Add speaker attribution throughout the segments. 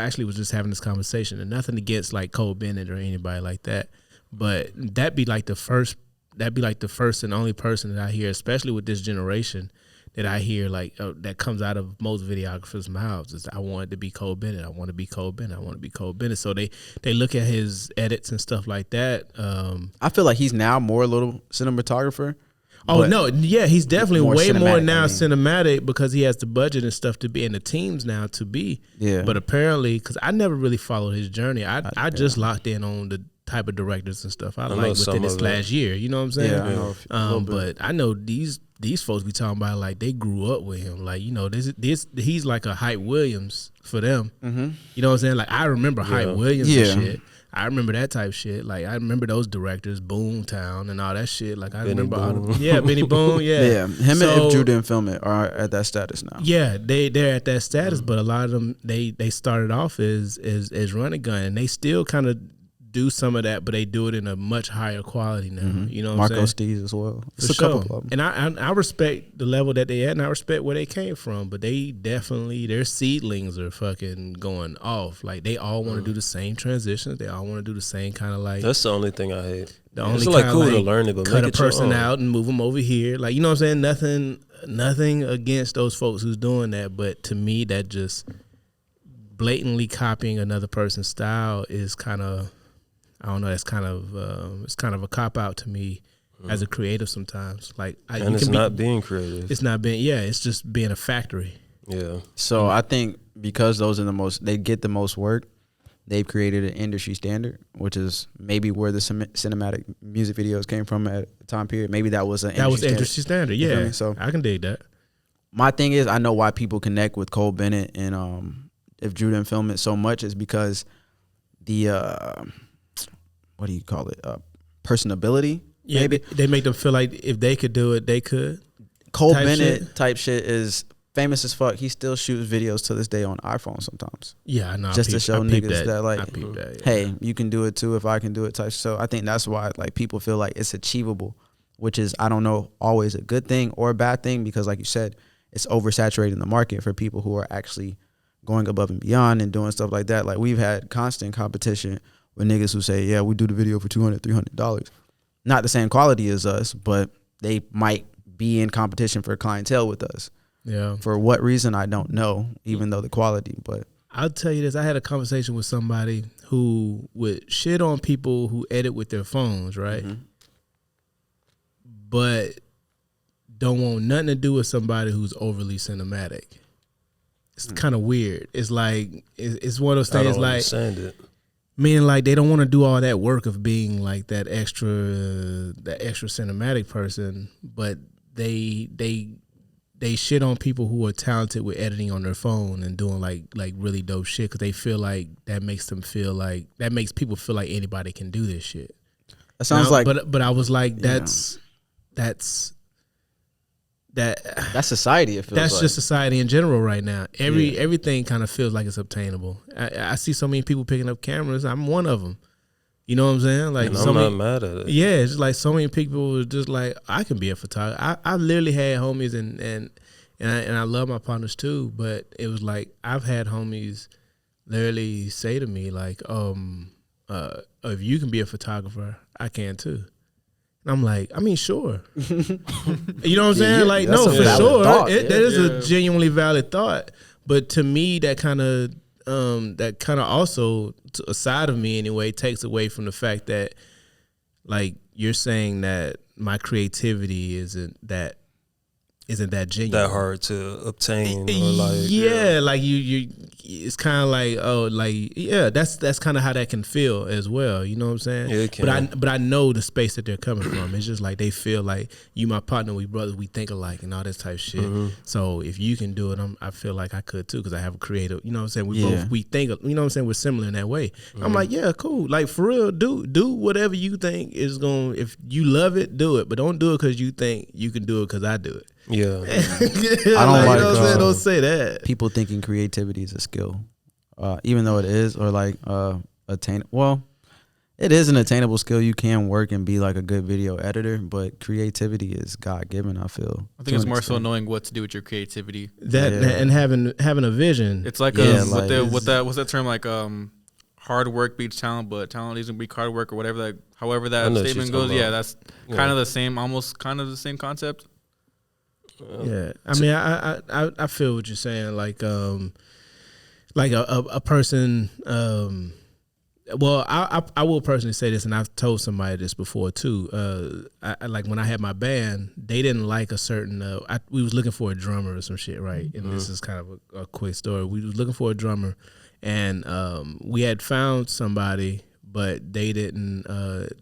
Speaker 1: actually was just having this conversation, and nothing against like Cole Bennett or anybody like that, but that'd be like the first and only person that I hear, especially with this generation, that I hear like that comes out of most videographers' mouths is, I want to be Cole Bennett. I want to be Cole Bennett. I want to be Cole Bennett. So they look at his edits and stuff like that.
Speaker 2: I feel like he's now more a little cinematographer.
Speaker 1: Oh no, yeah, he's definitely way more now
Speaker 2: cinematic,
Speaker 1: cinematic because he has the budget and stuff to be, and the teams now to be.
Speaker 2: Yeah.
Speaker 1: But apparently, because I never really followed his journey, I just locked in on the type of directors and stuff I like within this last year. You know what I'm saying?
Speaker 2: Yeah, I know
Speaker 1: but I know these folks we talking about, like they grew up with him. Like, you know, this he's like a Hype Williams for them.
Speaker 2: Mm-hmm.
Speaker 1: You know what I'm saying? Like I remember Hype Williams and shit. I remember that type shit. Like I remember those directors, Boomtown and all that shit. Like I remember Benny Boone,
Speaker 2: yeah. Him and If Drew Didn't Film It are at that status now.
Speaker 1: Yeah, they're at that status, but a lot of them they started off as Run a Gun, and they still kind of do some of that, but they do it in a much higher quality now.
Speaker 2: Mm-hmm.
Speaker 1: You know what
Speaker 2: Marco
Speaker 1: I'm saying?
Speaker 2: Steves as well.
Speaker 1: For sure. And I respect the level that they at, and I respect where they came from, but they definitely, their seedlings are fucking going off. Like they all want to do the same transitions. They all want to do the same kind of like.
Speaker 3: That's the only thing I hate.
Speaker 1: It's
Speaker 3: like cool to learn it, but
Speaker 1: cut a person out and move them over here. Like, you know what I'm saying? Nothing against those folks who's doing that, but to me, that just blatantly copying another person's style is kind of, I don't know. It's kind of a cop out to me as a creative sometimes. Like,
Speaker 3: and it's not being creative.
Speaker 1: It's not being. Yeah, it's just being a factory.
Speaker 3: Yeah.
Speaker 2: So I think because those are they get the most work, they've created an industry standard, which is maybe where the cinematic music videos came from at the time period. Maybe that was industry standard.
Speaker 1: Yeah. So I can dig that.
Speaker 2: My thing is, I know why people connect with Cole Bennett and If Drew Didn't Film It so much is because the what do you call it? Personability.
Speaker 1: Yeah, maybe they make them feel like if they could do it, they could.
Speaker 2: Cole Bennett type shit is famous as fuck. He still shoots videos to this day on iPhone sometimes.
Speaker 1: Yeah, I know.
Speaker 2: Just to show niggas that like,
Speaker 1: that,
Speaker 2: hey, you can do it too if I can do it type. So I think that's why like people feel like it's achievable, which is, I don't know, always a good thing or a bad thing, because like you said, it's oversaturating the market for people who are actually going above and beyond and doing stuff like that. Like we've had constant competition with niggas who say, yeah, we do the video for $200, $300. Not the same quality as us, but they might be in competition for clientele with us.
Speaker 1: Yeah.
Speaker 2: For what reason, I don't know, even though the quality, but.
Speaker 1: I'll tell you this. I had a conversation with somebody who would shit on people who edit with their phones, right? Mm-hmm. But don't want nothing to do with somebody who's overly cinematic. It's kind of weird. It's like, it's one of those things
Speaker 3: I don't
Speaker 1: like.
Speaker 3: Understand it.
Speaker 1: Meaning like they don't want to do all that work of being like that extra cinematic person, but they shit on people who are talented with editing on their phone and doing like really dope shit, because they feel like that makes people feel like anybody can do this shit.
Speaker 2: That sounds
Speaker 1: but I was like, that's
Speaker 2: society. It feels
Speaker 1: that's
Speaker 2: like.
Speaker 1: just society in general right now. Everything kind of feels like it's obtainable. I see so many people picking up cameras. I'm one of them. You know what I'm saying? Like,
Speaker 3: I'm not mad at it.
Speaker 1: Yeah, it's just like so many people are just like, I can be a photographer. I literally had homies and I love my partners too, but it was like I've had homies literally say to me like, if you can be a photographer, I can too. I'm like, I mean, sure. You know what I'm saying? Like, no, for sure. That is a genuinely valid thought. But to me, that kind of also, a side of me anyway, takes away from the fact that, like, you're saying that my creativity isn't that genuine,
Speaker 3: that hard to obtain, or like
Speaker 1: like you it's kind of like, oh, like, yeah, that's kind of how that can feel as well, you know what I'm saying?
Speaker 3: Yeah, it can.
Speaker 1: But I know the space that they're coming from. It's just like they feel like, you my partner, we brothers, we think alike and all this type of shit. Mm-hmm. So if you can do it, I feel like I could too, because I have a creative, you know what I'm saying? We think, you know what I'm saying? We're similar in that way. Mm-hmm. I'm like, yeah, cool. Like, for real, do whatever you think is going, if you love it, do it, but don't do it because you think you can do it because I do it.
Speaker 3: Yeah.
Speaker 2: I don't like,
Speaker 1: you know what I'm saying? Don't say that.
Speaker 2: People thinking creativity is a skill, even though it is, or like attain. Well, It is an attainable skill. You can work and be like a good video editor, but creativity is God given. I feel.
Speaker 4: I think it's more so knowing what to do with your creativity.
Speaker 1: And having a vision.
Speaker 4: It's like what's that term, like hard work beats talent, but talent isn't beat hard work or whatever that. However that statement goes. Yeah, that's kind of the same, almost kind of the same concept.
Speaker 1: Yeah, I mean, I feel what you're saying. Like a person. Well, I will personally say this, and I've told somebody this before too. I like when I had my band, they didn't like a certain. We was looking for a drummer or some shit, right? And this is kind of a quick story. We was looking for a drummer, and we had found somebody, but they didn't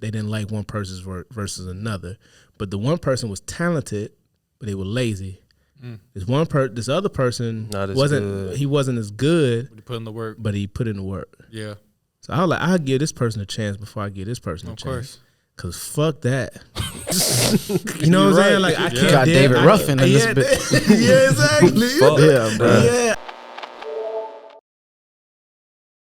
Speaker 1: like one person's work versus another. But the one person was talented, but they were lazy. This other person wasn't as good.
Speaker 4: But he put in the work.
Speaker 1: But he put in the work.
Speaker 4: Yeah.
Speaker 1: So I was like, I'll give this person a chance before I give this person a chance. Of course. Cause fuck that. You know what I'm saying? Like I can't.
Speaker 2: Got David Ruffin in this bitch.
Speaker 1: Yeah, exactly.
Speaker 3: Fuck.
Speaker 1: Yeah, bro. Yeah,